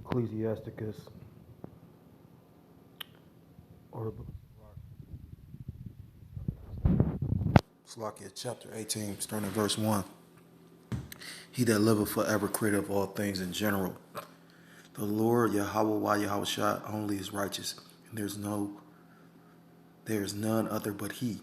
Ecclesiasticus, or the book of Slakia, chapter 18, starting at verse 1. He that liveth forever, creator of all things in general. The Lord Yahweh Yahweh Shah only is righteous, and there is none other but he.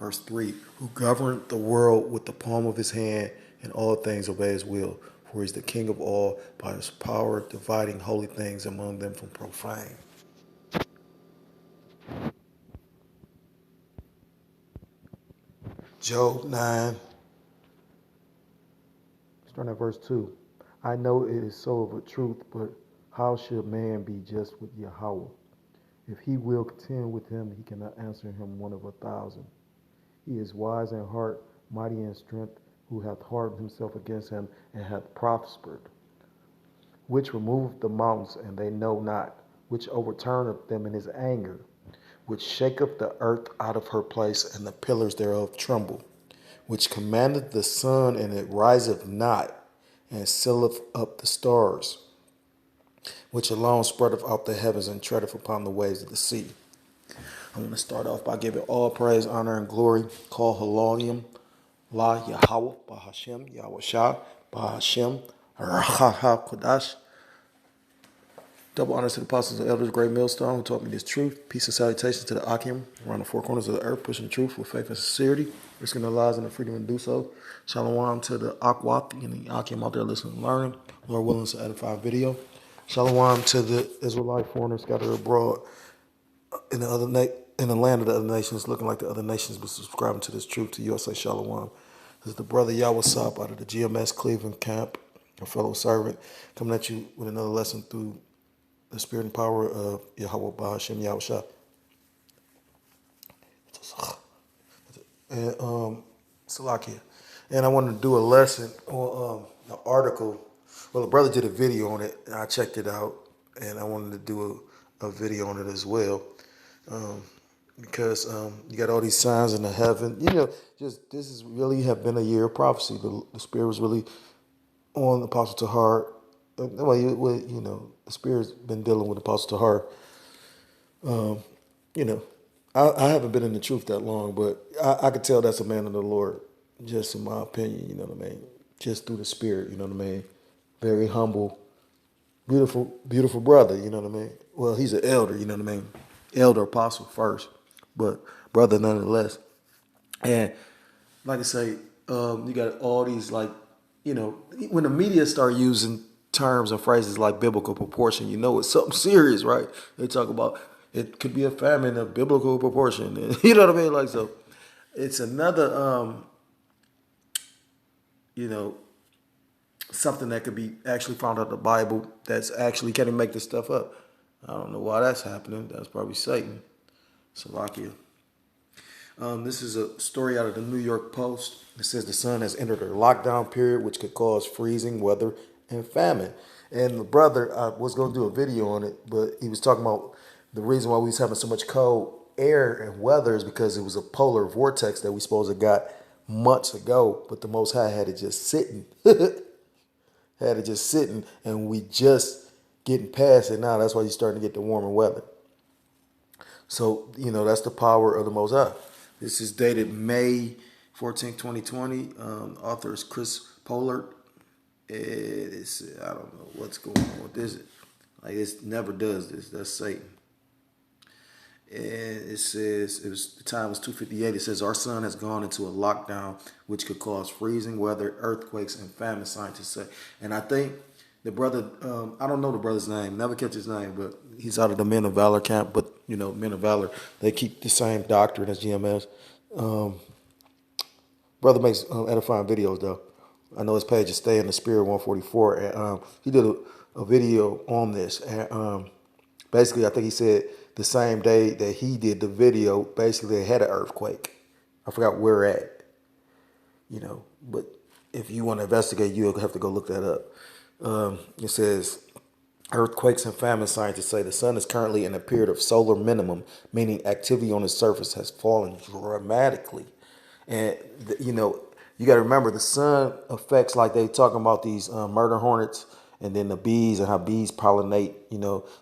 Verse 3, who governed the world with the palm of his hand, and all things obey his will. For he is the king of all, by his power dividing holy things among them from profane. Job 9, starting at verse 2. I know it is so of a truth, but how should man be just with Yahweh? If he will contend with him, he cannot answer him one of 1,000. He is wise in heart, mighty in strength, who hath hardened himself against him, and hath prospered. Which removeth the mountains, and they know not, which overturneth them in his anger, which shaketh the earth out of her place, and the pillars thereof tremble, which commandeth the sun, and it riseth not, and sealeth up the stars, which alone spreadeth out the heavens, and treadeth upon the waves of the sea. I want to start off by giving all praise, honor, and glory. Call Halalium, La Yahweh, Bahashem, Yahweh Shah, Bahashem, Raha Kodash. Double honors to the apostles and elders, great millstone, who taught me this truth. Peace and salutations to the Akim, around the four corners of the earth, pushing the truth with faith and sincerity, risking their lives and the freedom to do so. Shalom to the Akwati and the Akim out there listening and learning. Lord willing, to edify video. Shalom to the Israelite foreigners scattered abroad in the land of the other nations, looking like the other nations, but subscribing to this truth. To you, I say Shalom. This is the brother Yahweh Sop out of the GMS Cleveland camp, a fellow servant, coming at you with another lesson through the spirit and power of Yahweh Bahashem Yahweh Shah. And Salakia. And I wanted to do a lesson on an article. Well, the brother did a video on it, and I checked it out, and I wanted to do a video on it as well. Because you got all these signs in the heaven. Just this is really have been a year of prophecy. The spirit was really on Apostle Tahar. The spirit's been dealing with Apostle Tahar. I haven't been in the truth that long, but I could tell that's a man of the Lord, just in my opinion, you know what I mean? Just through the spirit, you know what I mean? Very humble, beautiful brother, you know what I mean? Well, he's an elder, you know what I mean? Elder apostle first, but brother nonetheless. And like I say, you got all these when the media start using terms and phrases like biblical proportion, it's something serious, right? They talk about it could be a famine of biblical proportion, and you know what I mean? Like, so it's another, something that could be actually found out in the Bible that's actually can't even make this stuff up. I don't know why that's happening. That's probably Satan. Salakia. This is a story out of the New York Post. It says the sun has entered a lockdown period, which could cause freezing weather and famine. And the brother, I was going to do a video on it, but he was talking about the reason why we was having so much cold air and weather is because it was a polar vortex that we supposed to got months ago, but the Most High had it just sitting. And we just getting past it now. That's why you're starting to get the warmer weather. So, that's the power of the Most High. This is dated May 14, 2020. Author is Chris Pollard. I don't know what's going on with this. Like, it never does this. That's Satan. And it says, the time was 2:58. It says, our sun has gone into a lockdown, which could cause freezing weather, earthquakes, and famine, scientists say. And I think the brother, I don't know the brother's name, never catch his name, but he's out of the Men of Valor camp. But, Men of Valor, they keep the same doctrine as GMS. Brother makes edifying videos, though. I know his page is Stay in the Spirit 144. And he did a video on this. And basically, I think he said the same day that he did the video, basically they had an earthquake. I forgot where at. But if you want to investigate, you'll have to go look that up. It says, earthquakes and famine, scientists say the sun is currently in a period of solar minimum, meaning activity on its surface has fallen dramatically. And, you got to remember the sun affects, like they talking about these murder hornets and then the bees and how bees pollinate.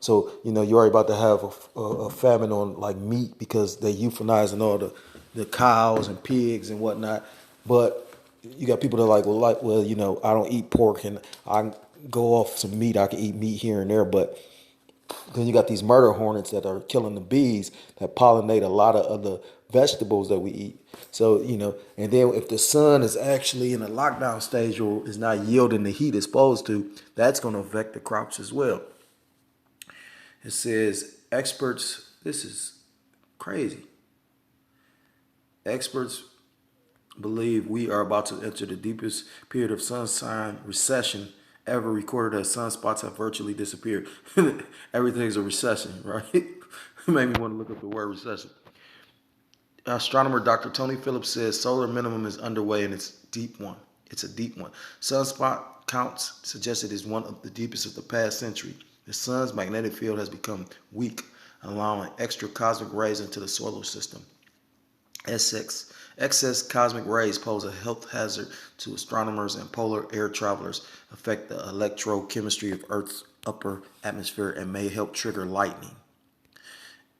So you're already about to have a famine on like meat because they euthanizing all the cows and pigs and whatnot. But you got people that are well, I don't eat pork and I go off some meat. I can eat meat here and there, but then you got these murder hornets that are killing the bees that pollinate a lot of other vegetables that we eat. So, and then if the sun is actually in a lockdown stage or is not yielding the heat it's supposed to, that's going to affect the crops as well. It says experts, this is crazy. Experts believe we are about to enter the deepest period of sunshine recession ever recorded as sunspots have virtually disappeared. Everything's a recession, right? It made me want to look up the word recession. Astronomer Dr. Tony Phillips says solar minimum is underway and it's deep one. It's a deep one. Sunspot counts suggest it is one of the deepest of the past century. The sun's magnetic field has become weak, allowing extra cosmic rays into the solar system. Excess cosmic rays pose a health hazard to astronomers and polar air travelers, affect the electrochemistry of Earth's upper atmosphere, and may help trigger lightning.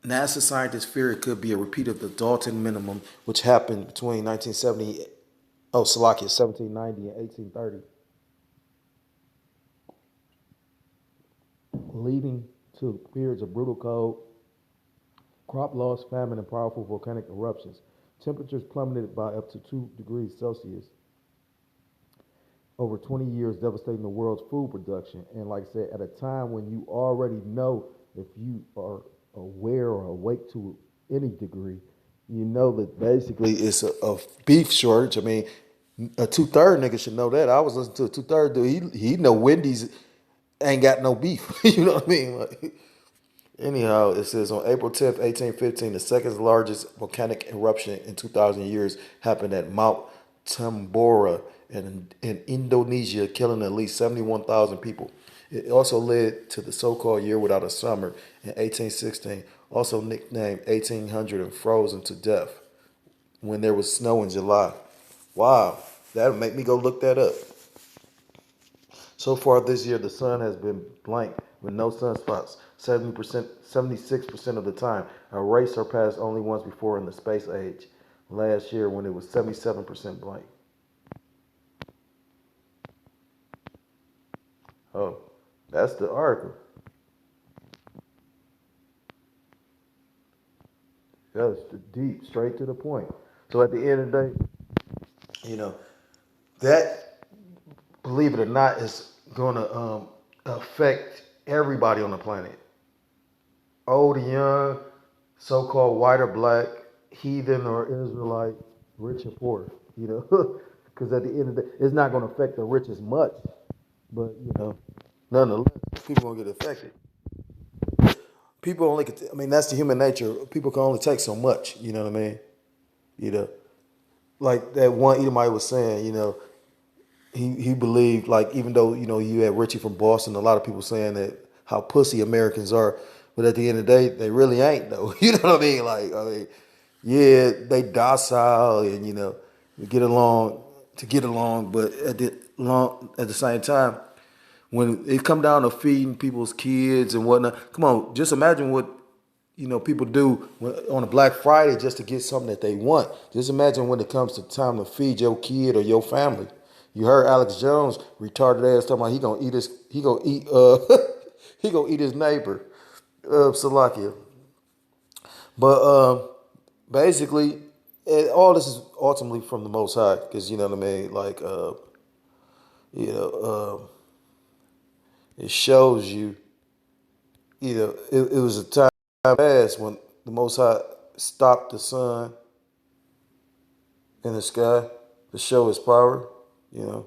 NASA scientists fear it could be a repeat of the Dalton minimum, which happened between 1790 and 1830, leading to periods of brutal cold, crop loss, famine, and powerful volcanic eruptions. Temperatures plummeted by up to 2 degrees Celsius over 20 years, devastating the world's food production. And like I said, at a time when you already know, if you are aware or awake to any degree, you know that basically it's a beef shortage. I mean, a two-third nigga should know that. I was listening to a two-third dude. He know Wendy's ain't got no beef. You know what I mean? Like, anyhow, it says on April 10th, 1815, the second largest volcanic eruption in 2,000 years happened at Mount Tambora in Indonesia, killing at least 71,000 people. It also led to the so-called year without a summer in 1816, also nicknamed 1800 and frozen to death when there was snow in July. Wow, that'll make me go look that up. So far this year, the sun has been blank with no sunspots 70%, 76% of the time. A rate surpassed only once before in the space age, last year when it was 77% blank. Oh, that's the article. That's the deep, straight to the point. So at the end of the day, you know, that, believe it or not, is going to affect everybody on the planet. Old and young, so-called white or black, heathen or Israelite, rich or poor, because at the end of the day, it's not going to affect the rich as much, but nonetheless, people going to get affected. People only, I mean, that's the human nature. People can only take so much. You know what I mean? You know, like that one Edomite was saying. He believed, like, even though you had Richie from Boston, a lot of people saying that how pussy Americans are, but at the end of the day, they really ain't though. You know what I mean? Like, I mean, yeah, they docile and get along to get along, but at the same time, when it come down to feeding people's kids and whatnot, come on, just imagine what people do on a Black Friday just to get something that they want. Just imagine when it comes to time to feed your kid or your family. You heard Alex Jones, retarded ass, talking about he gonna eat his neighbor, Salakia. But basically, all this is ultimately from the Most High, because you know what I mean. Like, you know, it shows you. It was a time past when the Most High stopped the sun in the sky to show His power. You know,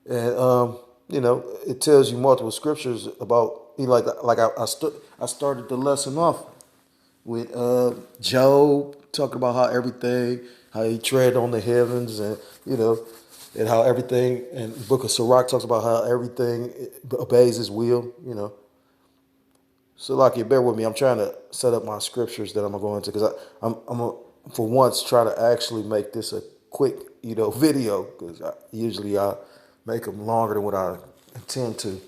and it tells you multiple scriptures about. I started the lesson off with Job talking about how he tread on the heavens, and and how everything, and the Book of Sirach talks about how everything obeys His will. So, like, you bear with me. I'm trying to set up my scriptures that I'm gonna go into, because I'm gonna, for once, try to actually make this a quick, video, because usually I make them longer than what I intend to.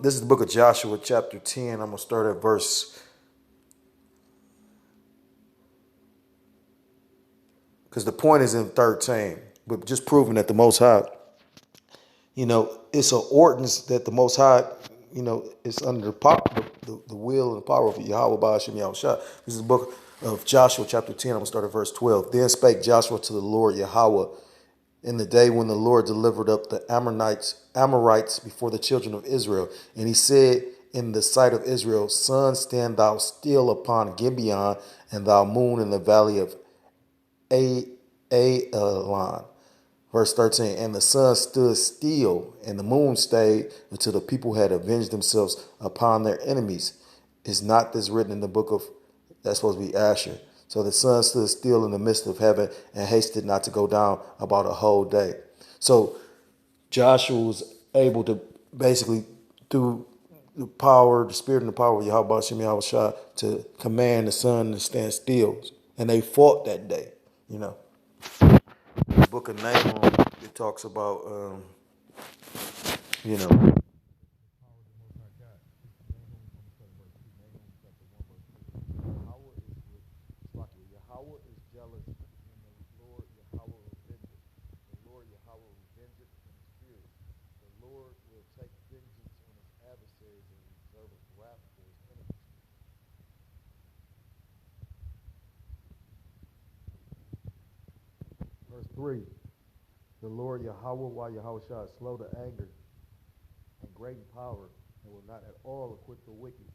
This is the book of Joshua, chapter 10. I'm going to start at verse, because the point is in 13, but just proving that the Most High, it's an ordinance that the Most High, it's under the will and the power of Yahweh Ba'ashem Yahushua. This is the book of Joshua, chapter 10. I'm going to start at verse 12. Then spake Joshua to the Lord Yahweh in the day when the Lord delivered up the Amorites before the children of Israel. And he said in the sight of Israel, Sun, stand thou still upon Gibeon, and thou moon in the valley of Aelon. Verse 13, and the sun stood still, and the moon stayed until the people had avenged themselves upon their enemies. Is not this written in the book of, that's supposed to be Asher? So the sun stood still in the midst of heaven and hasted not to go down about a whole day. So Joshua was able to basically, through the spirit and the power of Yahweh Shem Yahushua, to command the sun to stand still. And they fought that day, The book of Nahum, it talks about, Yahweh is jealous, and the Lord Yahweh revengeth. The Lord Yahweh revengeth and is furious. The Lord will take vengeance on his adversaries and reserve his wrath for his enemies. Verse 3. The Lord Yahweh, while Yahweh is slow to anger and great in power, and will not at all acquit the wicked.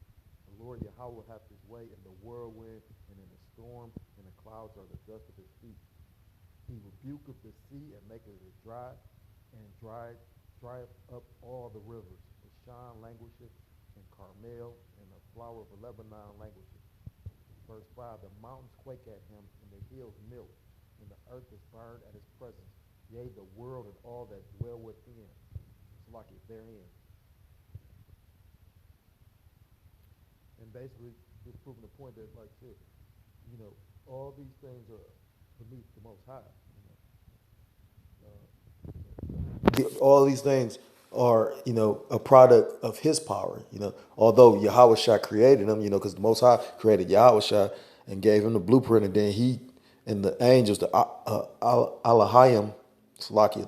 The Lord Yahweh hath his way in the whirlwind and in the storm, and the clouds are the dust of his feet. He rebuketh the sea and maketh it dry, and drieth up all the rivers. Bashan languisheth, and Carmel, and the flower of Lebanon languisheth. Verse 5, the mountains quake at him, and the hills melt, and the earth is burned at his presence. Yea, the world and all that dwell within. It's like it therein. And basically, just proving the point that, like I said, all these things are beneath the Most High. All these things are, a product of His power. Although Yahweh Shah created them, because the Most High created Yahweh Shah and gave him the blueprint, and then He and the angels, the Alahayim, Salakia,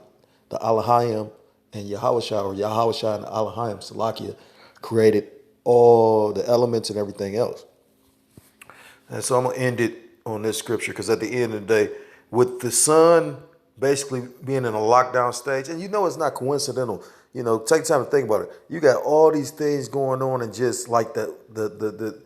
the Alahayim and Yahweh Shah, or Yahweh Shah and the Alahayim, Salakia, created all the elements and everything else. And so I'm going to end it on this scripture, because at the end of the day, with the sun basically being in a lockdown stage, and it's not coincidental, take time to think about it. You got all these things going on, and just like it's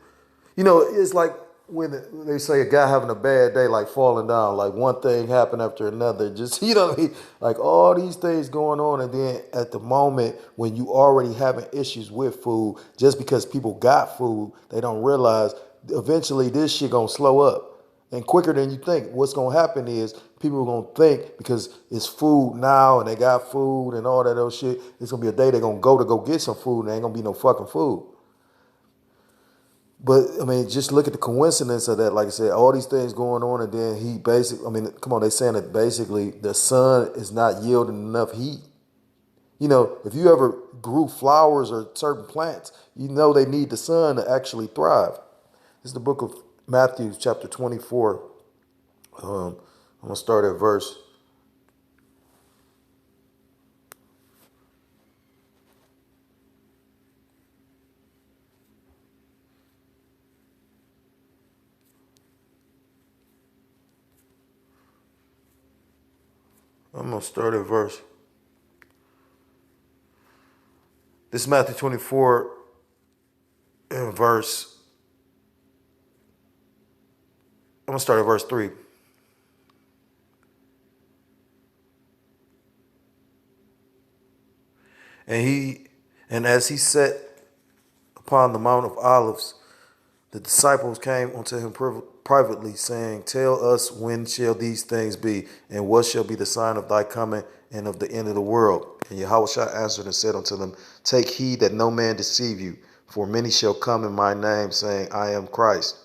like when they say a guy having a bad day, like falling down, like one thing happened after another, just, like all these things going on. And then at the moment when you already having issues with food, just because people got food, they don't realize eventually this shit gonna slow up, and quicker than you think. What's gonna happen is people are gonna think, because it's food now and they got food and all that other shit, it's gonna be a day they're gonna go get some food, and there ain't gonna be no fucking food. But, just look at the coincidence of that. Like I said, all these things going on, and then he basically, come on, they saying that basically the sun is not yielding enough heat. If you ever grew flowers or certain plants, they need the sun to actually thrive. This is the book of Matthew, chapter 24. I'm going to start at verse. This is Matthew 24 and verse. I'm going to start at verse 3. And as he sat upon the Mount of Olives, the disciples came unto him privately, saying, Tell us, when shall these things be, and what shall be the sign of thy coming and of the end of the world? And Yahushua answered and said unto them, Take heed that no man deceive you, for many shall come in my name, saying, I am Christ,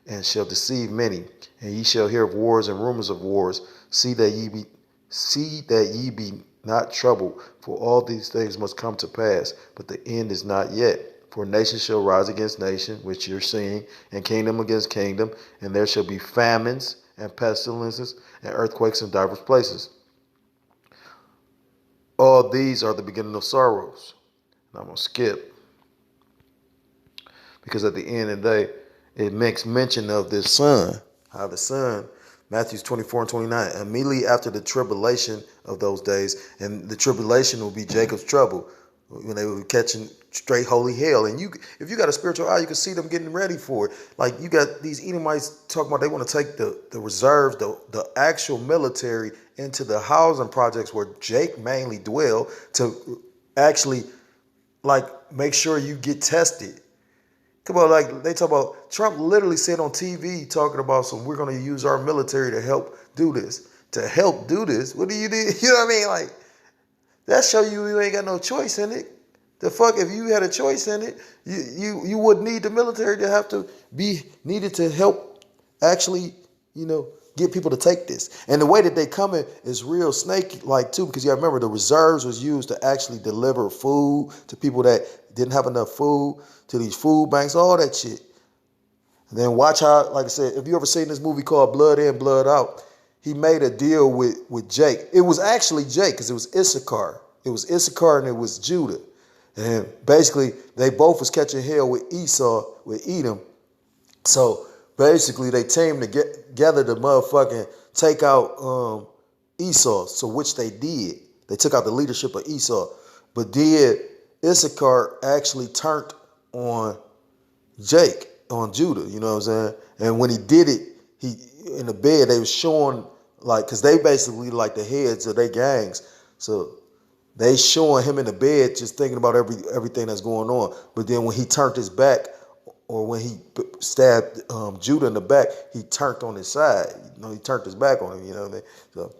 and shall deceive many. And ye shall hear of wars and rumors of wars. See that ye See that ye be not troubled, for all these things must come to pass, but the end is not yet. For nation shall rise against nation, which you're seeing, and kingdom against kingdom, and there shall be famines and pestilences and earthquakes in diverse places. All these are the beginning of sorrows. And I'm going to skip, because at the end of the day, it makes mention of this son, how the son, Matthew 24 and 29, immediately after the tribulation of those days, and the tribulation will be Jacob's trouble, when they were catching straight holy hell. And if you got a spiritual eye, you can see them getting ready for it. Like, you got these Edomites talking about they want to take the reserves, the actual military, into the housing projects where Jake mainly dwell, to actually, like, make sure you get tested. Come on, like, they talk about, Trump literally said on TV talking about we're going to use our military to help do this. To help do this? What do you do? You know what I mean? Like, that show you ain't got no choice in it. The fuck, if you had a choice in it, you wouldn't need the military to have to be needed to help actually, get people to take this. And the way that they come in is real snake-like too, because you gotta remember the reserves was used to actually deliver food to people that didn't have enough food, to these food banks, all that shit. And then watch how, like I said, if you ever seen this movie called Blood In, Blood Out, he made a deal with Jake. It was actually Jake, because it was Issachar. It was Issachar and it was Judah. And basically, they both was catching hell with Esau, with Edom. So basically, they teamed together to motherfucking take out Esau. So which they did. They took out the leadership of Esau. But did Issachar actually turned on Jake, on Judah, you know what I'm saying? And when he did it, he in the bed, they was showing, like, because they basically like the heads of their gangs. So they showing him in the bed just thinking about everything that's going on. But then when he turned his back, or when he stabbed Judah in the back, he turned on his side. He turned his back on him, you know what I mean? So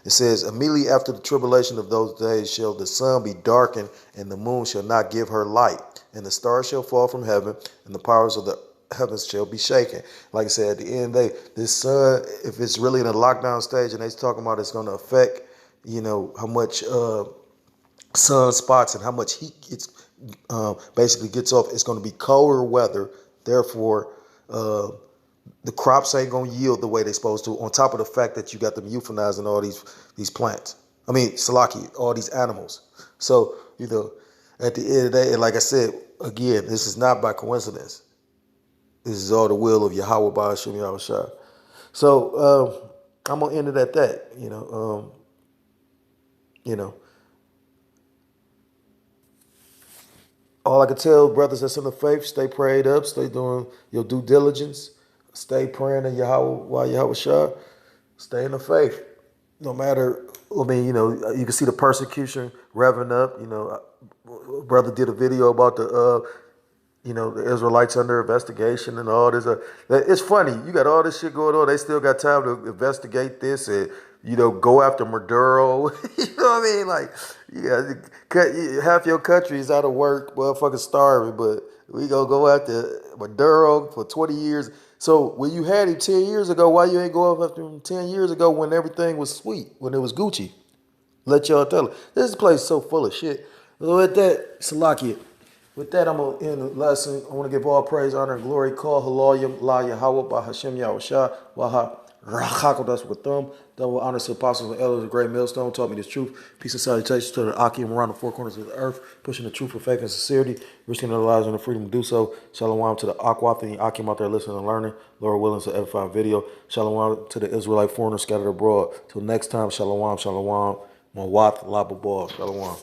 it says, immediately after the tribulation of those days shall the sun be darkened, and the moon shall not give her light, and the stars shall fall from heaven, and the powers of the heavens shall be shaken. Like I said, at the end of the day, this sun, if it's really in a lockdown stage and they're talking about it's going to affect, how much sunspots and how much heat basically gets off, it's going to be colder weather. Therefore, the crops ain't going to yield the way they're supposed to, on top of the fact that you got them euthanizing all these plants. I mean, Salaki, all these animals. So, at the end of the day, and like I said, again, this is not by coincidence. This is all the will of Yahweh Ba'ashim Yahushua. So I'm going to end it at that, All I can tell brothers that's in the faith, stay prayed up, stay doing your due diligence, stay praying in Yahweh Shah, stay in the faith. No matter, you can see the persecution revving up. Brother did a video about the Israelites under investigation and all this. It's funny. You got all this shit going on. They still got time to investigate this and, go after Maduro. You know what I mean? Like, half your country is out of work, motherfucking starving, but we gonna go after Maduro for 20 years. So when you had him 10 years ago, why you ain't go after him 10 years ago when everything was sweet, when it was Gucci? Let y'all tell it. This place is so full of shit. So with that, Salakia. With that, I'm going to end the lesson. I want to give all praise, honor, and glory. Call Haloyim, La Yahweh, Ba Hashem Yahushua, Waha Rachakodas with them. Double honor to apostles and elders, a great millstone, taught me this truth. Peace and salutations to the Akim around the four corners of the earth, pushing the truth with faith and sincerity, risking their lives and the freedom to do so. Shalom to the Akwath and the Akim out there listening and learning. Lord willing, to edifying video. Shalom to the Israelite foreigners scattered abroad. Till next time, shalom, shalom. Mawat, Lababal, shalom.